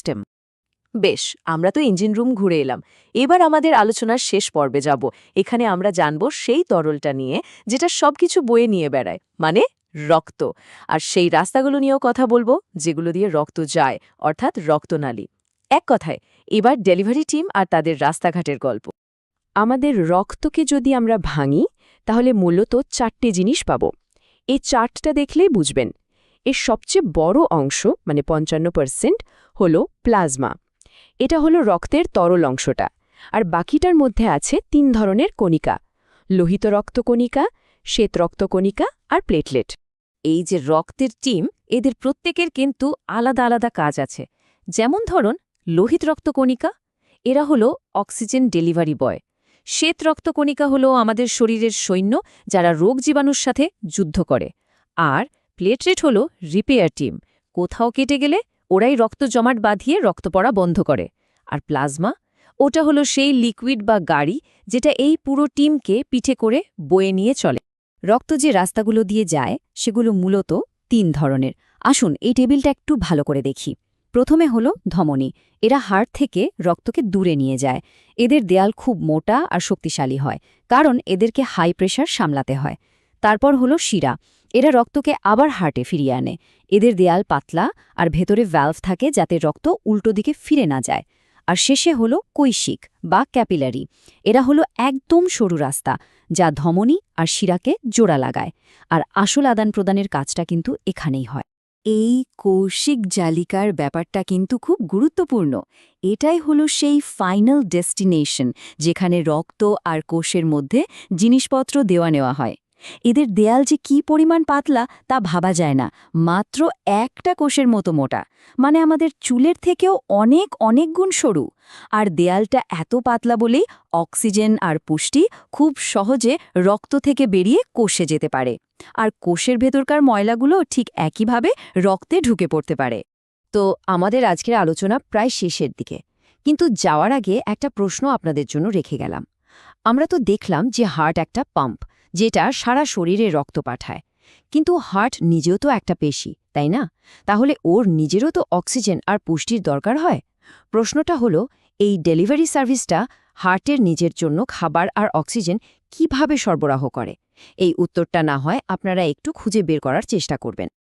System. বেশ, আমরা তো ইঞ্জিন রুম ঘুরে এলাম। এবার আমাদের আলোচনার শেষ পর্বে যাব। এখানে আমরা জানব সেই তরলটা নিয়ে যেটা সবকিছু বয়ে নিয়ে বেড়ায়, মানে রক্ত। আর সেই রাস্তাগুলো নিয়েও কথা বলবো যেগুলো দিয়ে রক্ত যায়, অর্থাৎ রক্তনালী। এক কথায়, এবার ডেলিভারি টিম আর তাদের রাস্তাঘাটের গল্প। আমাদের রক্তকে যদি আমরা ভাঙি, তাহলে মূলত 4টে জিনিস পাব। এই চার্টটা দেখলেই বুঝবেন। এর সবচেয়ে বড় অংশ, মানে 55%, হলো প্লাজমা। এটা হলো রক্তের তরল অংশটা। আর বাকিটার মধ্যে আছে 3 ধরনের কণিকা: লোহিত রক্তকণিকা, শ্বেত রক্তকণিকা আর প্লেটলেট। এই যে রক্তের টিম, এদের প্রত্যেকের কিন্তু আলাদা আলাদা কাজ আছে। যেমন ধরুন, লোহিত রক্তকণিকা, এরা হলো অক্সিজেন ডেলিভারি বয়। শ্বেত রক্তকণিকা হলো আমাদের শরীরের সৈন্য, যারা রোগ জীবাণুর সাথে যুদ্ধ করে। আর প্লেটলেট হলো রিপেয়ার টিম। কোথাও কেটে গেলে ওরাই রক্ত জমাট বাঁধিয়ে রক্ত পড়া বন্ধ করে। আর প্লাজমা, ওটা হলো সেই লিকুইড বা গাড়ি যেটা এই পুরো টিমকে পিঠে করে বয়ে নিয়ে চলে। রক্ত যে রাস্তাগুলো দিয়ে যায় সেগুলো মূলত 3 ধরনের। আসুন এই টেবিলটা একটু ভালো করে দেখি। প্রথমে হলো ধমনী। এরা হার্ট থেকে রক্তকে দূরে নিয়ে যায়। এদের দেয়াল খুব মোটা আর শক্তিশালী হয়, কারণ এদেরকে হাই প্রেশার সামলাতে হয়। তারপর হলো শিরা। এরা রক্তকে আবার হার্টে ফিরিয়ে আনে। এদের দেয়াল পাতলা আর ভেতরে ভ্যালভ থাকে যাতে রক্ত উল্টো দিকে ফিরে না যায়। আর শেষে হলো কৈশিক বা ক্যাপিলারি। এরা হলো একদম সরু রাস্তা, যা ধমনী আর শিরাকে জোড়া লাগায়। আর আসল আদান প্রদানের কাজটা কিন্তু এখানেই হয়। এই কৌশিক জালিকার ব্যাপারটা কিন্তু খুব গুরুত্বপূর্ণ। এটাই হলো সেই ফাইনাল ডেস্টিনেশন, যেখানে রক্ত আর কোষের মধ্যে জিনিসপত্র দেওয়া নেওয়া হয়। এদের দেয়াল যে কী পরিমাণ পাতলা তা ভাবা যায় না, মাত্র একটা কোষের মতো মোটা, মানে আমাদের চুলের থেকেও অনেক অনেক গুণ সরু। আর দেয়ালটা এত পাতলা বলেই অক্সিজেন আর পুষ্টি খুব সহজে রক্ত থেকে বেরিয়ে কোষে যেতে পারে। আর কোষের ভেতরকার ময়লাগুলো ঠিক একইভাবে রক্তে ঢুকে পড়তে পারে। তো আমাদের আজকের আলোচনা প্রায় শেষের দিকে, কিন্তু যাওয়ার আগে একটা প্রশ্ন আপনাদের জন্য রেখে গেলাম। আমরা তো দেখলাম যে হার্ট একটা পাম্প, যেটা সারা শরীরে রক্ত পাঠায়। কিন্তু হার্ট নিজেও তো একটা পেশি, তাই না? তাহলে ওর নিজেরও তো অক্সিজেন আর পুষ্টির দরকার হয়। প্রশ্নটা হলো, এই ডেলিভারি সার্ভিসটা হার্টের নিজের জন্য খাবার আর অক্সিজেন কিভাবে সরবরাহ করে? এই উত্তরটা না হয় আপনারা একটু খুঁজে বের করার চেষ্টা করবেন।